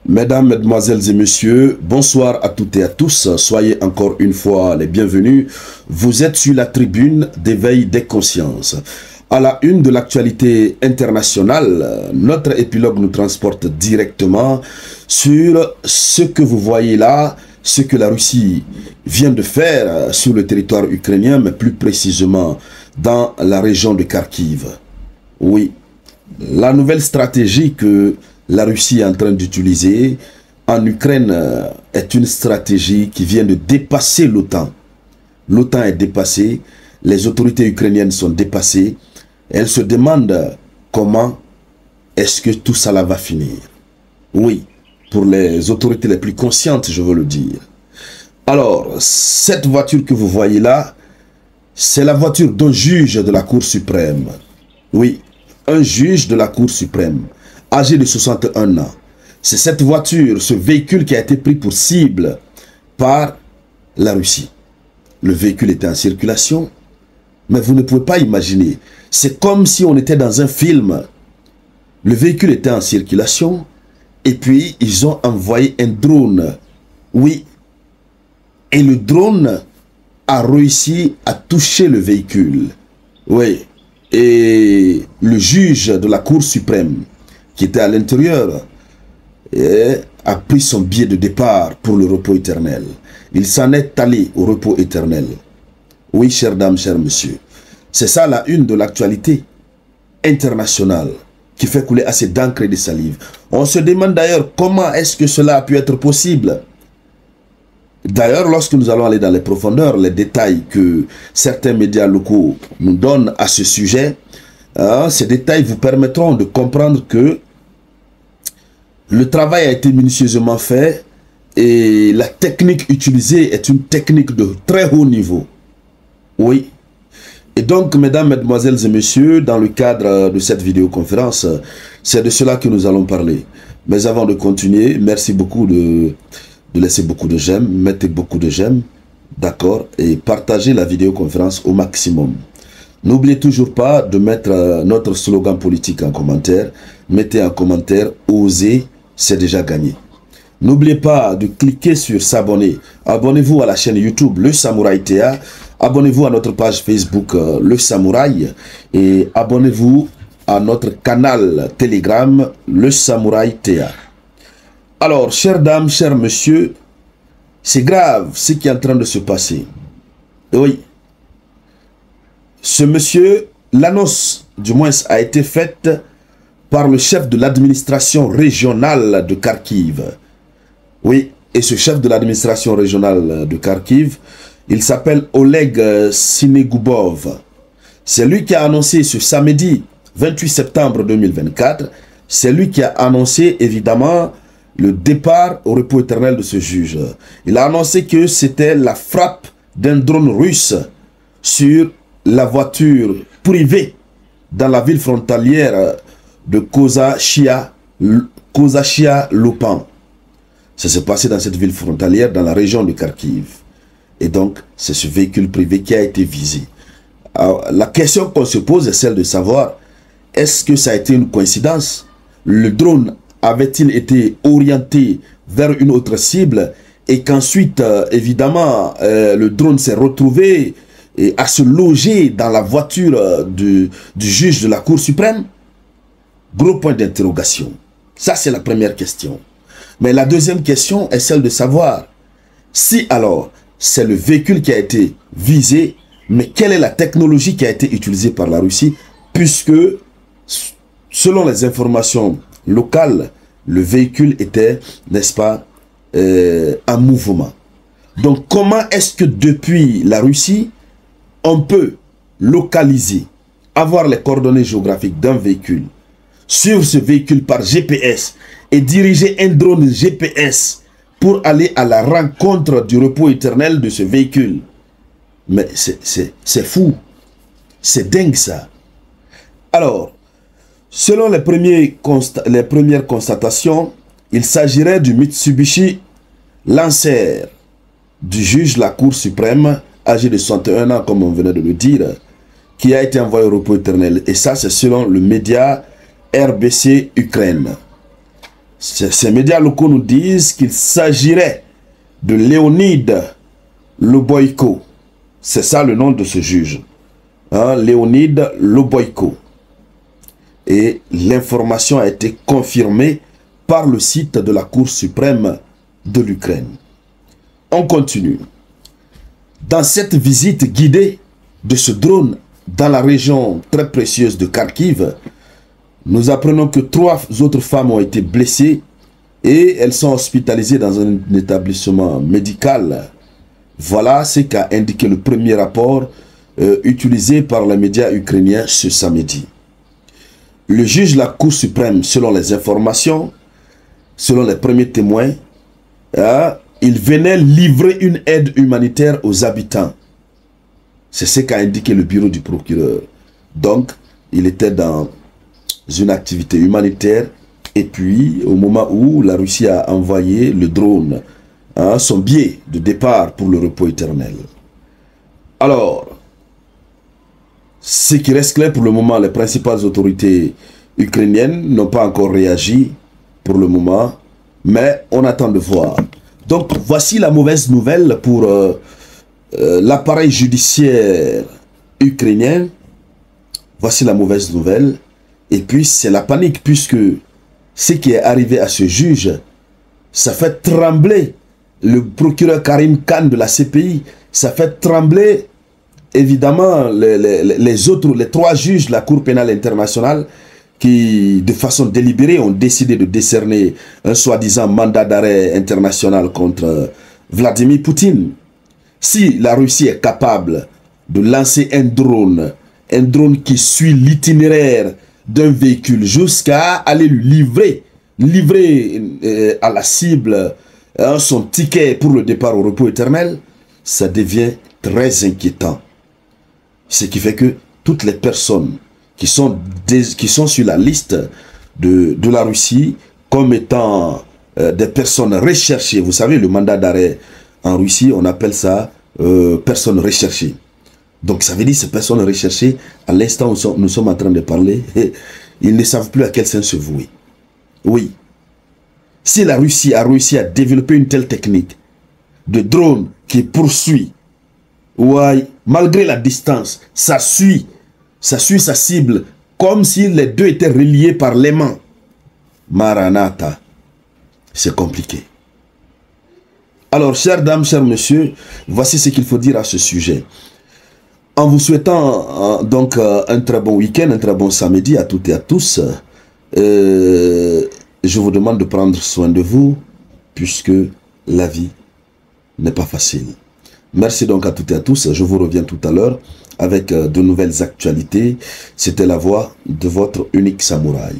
Mesdames, Mesdemoiselles et Messieurs, bonsoir à toutes et à tous. Soyez encore une fois les bienvenus. Vous êtes sur la tribune d'éveil des consciences. À la une de l'actualité internationale, notre épilogue nous transporte directement sur ce que vous voyez là, ce que la Russie vient de faire sur le territoire ukrainien, mais plus précisément dans la région de Kharkiv. Oui, la nouvelle stratégie que la Russie est en train d'utiliser en Ukraine est une stratégie qui vient de dépasser l'OTAN. L'OTAN est dépassée, les autorités ukrainiennes sont dépassées. Elles se demandent comment est-ce que tout ça là va finir. Oui, pour les autorités les plus conscientes, je veux le dire. Alors, cette voiture que vous voyez là, c'est la voiture d'un juge de la Cour suprême. Oui, un juge de la Cour suprême, âgé de 61 ans. C'est cette voiture, ce véhicule qui a été pris pour cible par la Russie. Le véhicule était en circulation, mais vous ne pouvez pas imaginer. C'est comme si on était dans un film. Le véhicule était en circulation et puis ils ont envoyé un drone. Oui. Et le drone a réussi à toucher le véhicule. Oui. Et le juge de la Cour suprême qui était à l'intérieur a pris son billet de départ pour le repos éternel. Il s'en est allé au repos éternel. Oui, chères dames, chers messieurs. C'est ça la une de l'actualité internationale qui fait couler assez d'encre et de salive. On se demande d'ailleurs comment est-ce que cela a pu être possible. D'ailleurs, lorsque nous allons aller dans les profondeurs, les détails que certains médias locaux nous donnent à ce sujet, ces détails vous permettront de comprendre que le travail a été minutieusement fait et la technique utilisée est une technique de très haut niveau. Oui. Et donc, mesdames, mesdemoiselles et messieurs, dans le cadre de cette vidéoconférence, c'est de cela que nous allons parler. Mais avant de continuer, merci beaucoup de laisser beaucoup de j'aime, mettez beaucoup de j'aime, d'accord, et partagez la vidéoconférence au maximum. N'oubliez toujours pas de mettre notre slogan politique en commentaire. Mettez en commentaire « Osez, c'est déjà gagné ». N'oubliez pas de cliquer sur s'abonner. Abonnez-vous à la chaîne YouTube Le Samouraï TA. Abonnez-vous à notre page Facebook Le Samouraï. Et abonnez-vous à notre canal Telegram Le Samouraï TA. Alors, chères dames, chers messieurs, c'est grave ce qui est en train de se passer. Oui. Ce monsieur, l'annonce du moins a été faite par le chef de l'administration régionale de Kharkiv. Oui, et ce chef de l'administration régionale de Kharkiv, il s'appelle Oleg Synigoubov. C'est lui qui a annoncé ce samedi 28 septembre 2024, c'est lui qui a annoncé évidemment le départ au repos éternel de ce juge. Il a annoncé que c'était la frappe d'un drone russe sur la voiture privée dans la ville frontalière de Kozachia-Lopan. Ça s'est passé dans cette ville frontalière dans la région de Kharkiv. Et donc, c'est ce véhicule privé qui a été visé. Alors, la question qu'on se pose est celle de savoir, est-ce que ça a été une coïncidence? Le drone avait-il été orienté vers une autre cible et qu'ensuite, évidemment, le drone s'est retrouvé et à se loger dans la voiture du juge de la Cour suprême? Gros point d'interrogation. Ça, c'est la première question. Mais la deuxième question est celle de savoir si alors c'est le véhicule qui a été visé, mais quelle est la technologie qui a été utilisée par la Russie, puisque selon les informations locales, le véhicule était, n'est-ce pas, en mouvement. Donc comment est-ce que depuis la Russie, on peut localiser, avoir les coordonnées géographiques d'un véhicule, suivre ce véhicule par GPS et diriger un drone GPS pour aller à la rencontre du repos éternel de ce véhicule? Mais c'est fou. C'est dingue ça. Alors, selon les premières constatations, il s'agirait du Mitsubishi Lancer du juge de la Cour suprême, âgé de 61 ans, comme on venait de le dire, qui a été envoyé au repos éternel. Et ça, c'est selon le média RBC Ukraine. Ces médias locaux nous disent qu'il s'agirait de Léonide Loboïko. C'est ça le nom de ce juge. Hein, Léonide Loboïko. Et l'information a été confirmée par le site de la Cour suprême de l'Ukraine. On continue. Dans cette visite guidée de ce drone dans la région très précieuse de Kharkiv, nous apprenons que 3 autres femmes ont été blessées et elles sont hospitalisées dans un établissement médical. Voilà ce qu'a indiqué le premier rapport utilisé par les médias ukrainiens ce samedi. Le juge de la Cour suprême, selon les informations, selon les premiers témoins, il venait livrer une aide humanitaire aux habitants. C'est ce qu'a indiqué le bureau du procureur. Donc, il était dans une activité humanitaire et puis, au moment où la Russie a envoyé le drone, son billet de départ pour le repos éternel. Alors, ce qui reste clair pour le moment, les principales autorités ukrainiennes n'ont pas encore réagi pour le moment, mais on attend de voir. Donc, voici la mauvaise nouvelle pour l'appareil judiciaire ukrainien. Voici la mauvaise nouvelle. Et puis, c'est la panique, puisque ce qui est arrivé à ce juge, ça fait trembler le procureur Karim Khan de la CPI. Ça fait trembler, évidemment, les 3 juges de la Cour pénale internationale qui, de façon délibérée, ont décidé de décerner un soi-disant mandat d'arrêt international contre Vladimir Poutine. Si la Russie est capable de lancer un drone qui suit l'itinéraire d'un véhicule jusqu'à aller lui livrer à la cible son ticket pour le départ au repos éternel, ça devient très inquiétant. Ce qui fait que toutes les personnes qui sont sur la liste de la Russie comme étant des personnes recherchées, vous savez, le mandat d'arrêt en Russie, on appelle ça personnes recherchées. Donc ça veut dire ces personnes recherchées, à l'instant où nous sommes en train de parler, ils ne savent plus à quel sens se vouer. Oui. Si la Russie a réussi à développer une telle technique de drone qui poursuit, ouais, malgré la distance, ça suit sa cible comme si les deux étaient reliés par l'aimant. Maranatha, c'est compliqué. Alors, chères dames, chers messieurs, voici ce qu'il faut dire à ce sujet. En vous souhaitant donc un très bon week-end, un très bon samedi à toutes et à tous, je vous demande de prendre soin de vous, puisque la vie n'est pas facile. Merci donc à toutes et à tous. Je vous reviens tout à l'heure avec de nouvelles actualités. C'était la voix de votre unique samouraï.